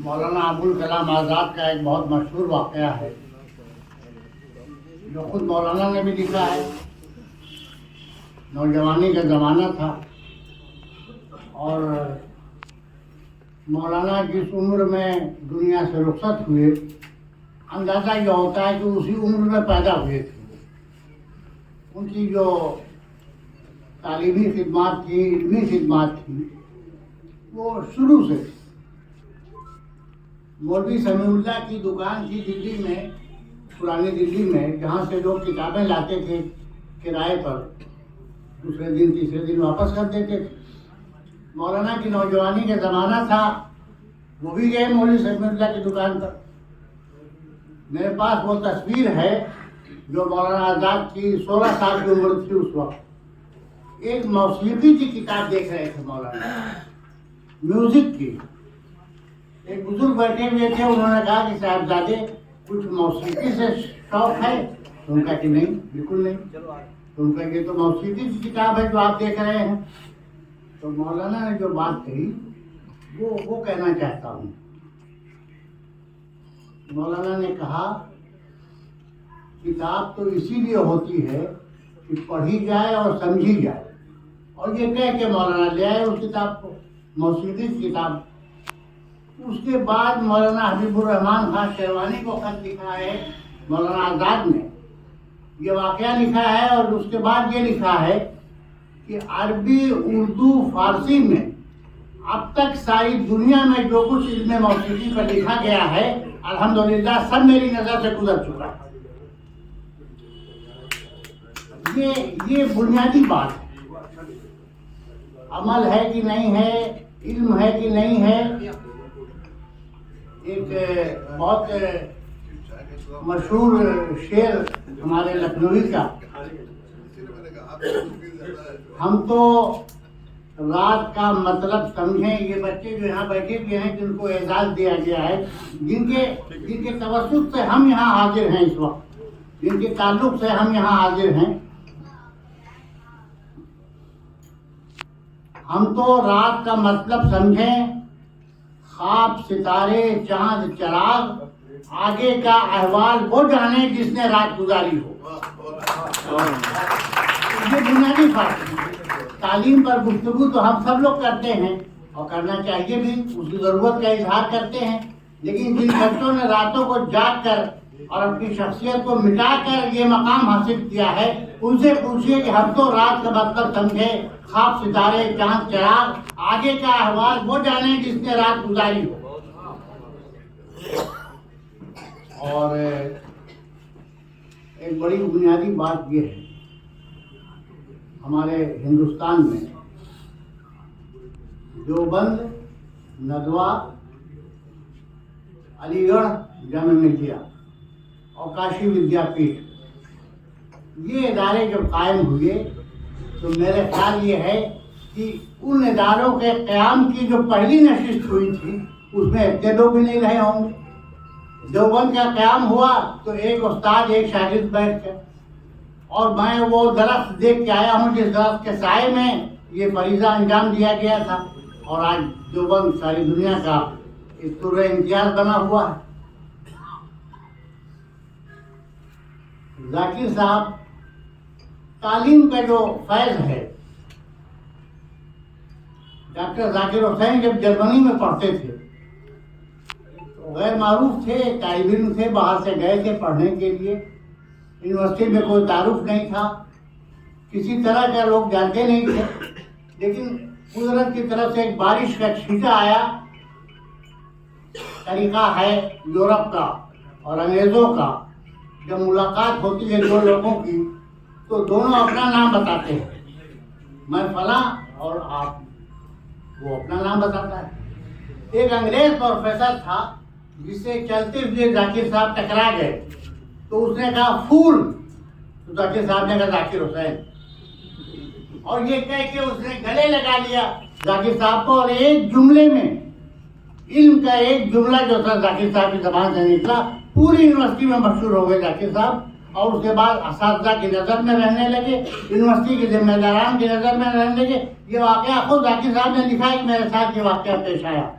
مولانا ابوالکلام آزاد کا ایک بہت مشہور واقعہ ہے جو خود مولانا نے بھی لکھا ہے۔ نوجوانی کا زمانہ تھا اور مولانا جس عمر میں دنیا سے رخصت ہوئے، اندازہ یہ ہوتا ہے کہ اسی عمر میں پیدا ہوئے تھے۔ ان کی جو تعلیمی خدمات تھی، علمی خدمات تھی، وہ شروع سے تھی۔ مولوی سمیع اللہ کی دکان تھی دلی میں، پرانی دلی میں، جہاں سے لوگ کتابیں لاتے تھے کرائے پر، دوسرے دن تیسرے دن واپس کر دیتے تھے۔ مولانا کی نوجوانی کا زمانہ تھا، وہ بھی گئے مولوی سمیع اللہ کی دکان پر۔ میرے پاس وہ تصویر ہے جو مولانا آزاد کی 16 سال کی عمر تھی اس وقت۔ ایک موسیقی کی کتاب دیکھ رہے تھے مولانا، میوزک کی۔ ایک بزرگ بیٹھے ہوئے تھے، انہوں نے کہا کہ صاحبزادے کچھ موسیقی سے شوق ہے؟ تو ان کا کہ نہیں، بالکل نہیں۔ تو ان کا یہ تو موسیقی کی کتاب ہے جو آپ دیکھ رہے ہیں۔ تو مولانا نے جو بات کہی وہ کہنا چاہتا ہوں۔ مولانا نے کہا کتاب تو اسی لیے ہوتی ہے کہ پڑھی جائے اور سمجھی جائے، اور یہ کہہ کے مولانا لے آئے اس کتاب کو، موسیقی کی کتاب۔ اس کے بعد مولانا حبیب الرحمان خان شیروانی کو خط لکھا ہے مولانا آزاد نے، یہ واقعہ لکھا ہے، اور اس کے بعد یہ لکھا ہے کہ عربی، اردو، فارسی میں اب تک ساری دنیا میں جو کچھ علم موسیقی پر لکھا گیا ہے الحمدللہ سب میری نظر سے گزر چکا ہے۔ یہ بنیادی بات ہے۔ عمل ہے کہ نہیں ہے، علم ہے کہ نہیں ہے۔ ایک بہت مشہور شعر ہمارے لکھنوی کا، ہم تو رات کا مطلب سمجھیں، یہ بچے جو یہاں بیٹھے ہوئے ہیں جن کو اعزاز دیا گیا ہے، جن کے توسط سے ہم یہاں حاضر ہیں اس وقت، جن کے تعلق سے ہم یہاں حاضر ہیں، ہم تو رات کا مطلب سمجھیں، خواب، ستارے، چاند، چراغ، آگے کا احوال وہ جانے جس نے رات گزاری ہو۔ یہ بنیادی فرق ہے۔ تعلیم پر گفتگو تو ہم سب لوگ کرتے ہیں اور کرنا چاہیے بھی، اس کی ضرورت کا اظہار کرتے ہیں، لیکن جن بچوں نے راتوں کو جاگ کر اور اپنی شخصیت کو مٹا کر یہ مقام حاصل کیا ہے، ان سے پوچھئے کہ ہم تو رات کا مطلب سمجھے، خواب، ستارے، چاند، چراغ، آگے کا احوال وہ جانے جس نے رات گزاری ہو۔ اور ایک بڑی بنیادی بات یہ ہے، ہمارے ہندوستان میں دیوبند، ندوہ، علی گڑھ جامع ملیہ اور کاشی ودیا پیٹھ، یہ ادارے جب قائم ہوئے تو میرے خیال یہ ہے کہ ان اداروں کے قیام کی جو پہلی نشست ہوئی تھی اس میں اتنے لوگ بھی نہیں رہے ہوں گے۔ دیوبند کا قیام ہوا تو ایک استاد، ایک شاگرد بیٹھ گئے، اور میں وہ درخت دیکھ کے آیا ہوں جس درخت کے سائے میں یہ فریضہ انجام دیا گیا تھا، اور آج دیوبند ساری دنیا کا ایک طور امتیاز بنا ہوا ہے۔ ذاکر صاحب، تعلیم کا جو فیض ہے، ڈاکٹر ذاکر حسین جب جرمنی میں پڑھتے تھے غیر معروف تھے، طالب علم تھے، باہر سے گئے تھے پڑھنے کے لیے، یونیورسٹی میں کوئی تعارف نہیں تھا، کسی طرح کا لوگ جانتے نہیں تھے، لیکن قدرت کی طرف سے ایک بارش کا چھینٹا آیا۔ طریقہ ہے یورپ کا اور انگریزوں کا، جب ملاقات ہوتی ہے دو لوگوں کی تو دونوں اپنا نام بتاتے ہیں، میں فلاں اور آپ، وہ اپنا نام بتاتا ہے۔ ایک انگریز پروفیسر تھا جس سے چلتے ہوئے ذاکر صاحب ٹکرا گئے، تو اس نے کہا فول، تو ذاکر صاحب نے کہا ذاکر حسین، اور یہ کہہ کے اس نے گلے لگا لیا ذاکر صاحب کو، اور ایک جملے میں علم کا ایک جملہ جو تھا ذاکر صاحب کی زبان سے نکلا، پوری یونیورسٹی میں مشہور ہو گئے ذاکر صاحب، اور اس کے بعد اساتذہ کی نظر میں رہنے لگے، یونیورسٹی کے ذمہ داران کی نظر میں رہنے لگے۔ یہ واقعہ خود ذاکر صاحب نے لکھا ہے کہ میرے ساتھ یہ واقعہ پیش آیا۔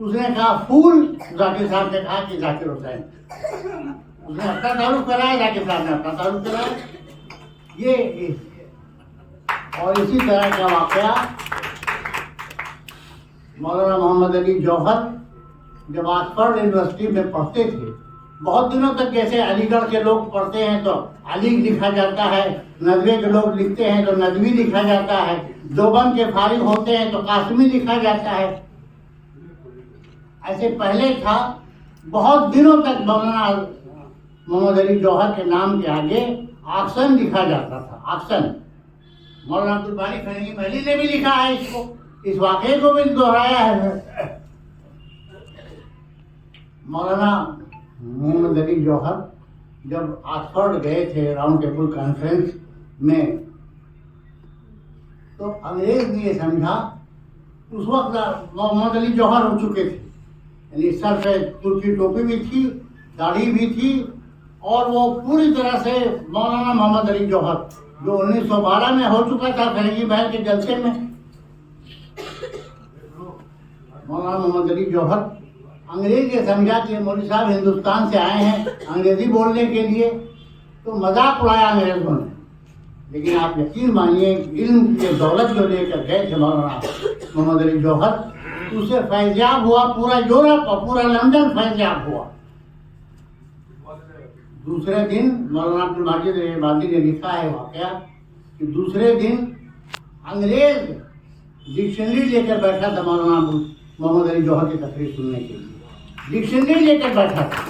اس نے کہا پھول، ذاکر صاحب نے کہا کہ ذاکر حسین. اس نے اپنا تعارف کرایا، ذاکر صاحب نے اپنا تعارف کرایا. یہ اور اسی طرح کا واقعہ مولانا محمد علی جوہر جب آکسفورڈ یونیورسٹی میں پڑھتے تھے، بہت دنوں تک جیسے علی گڑھ کے لوگ پڑھتے ہیں تو علی لکھا جاتا ہے، ندوے کے لوگ لکھتے ہیں تو ندوی لکھا جاتا ہے، دیوبند کے فارغ ہوتے ہیں تو قاسمی لکھا جاتا ہے. ایسے پہلے تھا، بہت دنوں تک مولانا محمد علی جوہر کے نام کے آگے آکسن لکھا جاتا تھا. آکسن مولانا عبدالباری فرنگی محلی نے بھی لکھا ہے اس کو، اس واقعے کو بھی دہرایا ہے. مولانا محمد علی جوہر جب آکسفورڈ گئے تھے راؤنڈ ٹیبل کانفرنس میں، تو انگریز نے یہ سمجھا، اس وقت محمد علی جوہر ہو چکے تھے، یعنی سر پہ ترکی ٹوپی بھی تھی، داڑھی بھی تھی، اور وہ پوری طرح سے مولانا محمد علی جوہر جو 1912 میں ہو چکا تھا فرنگی محل کے جلسے میں. مولانا محمد علی جوہر انگریز یہ سمجھا کہ مولوی صاحب ہندوستان سے آئے ہیں انگریزی بولنے کے لیے، تو مذاق اڑایا انگریزوں نے. لیکن آپ یقین مانیے علم کی دولت جو لے کر گئے تھے مولانا محمد علی جوہر، اسے فیضیاب ہوا پورا یورپ اور پورا لندن فیضیاب ہوا. دوسرے دن مولانا عبدالمجید عبادی نے لکھا ہے واقعہ کہ دوسرے دن انگریز ڈکشنری لے کر بیٹھا تھا مولانا محمد علی جوہر کی تقریر سننے کے لیے. ڈکشنری لے کر بیٹھا تھا.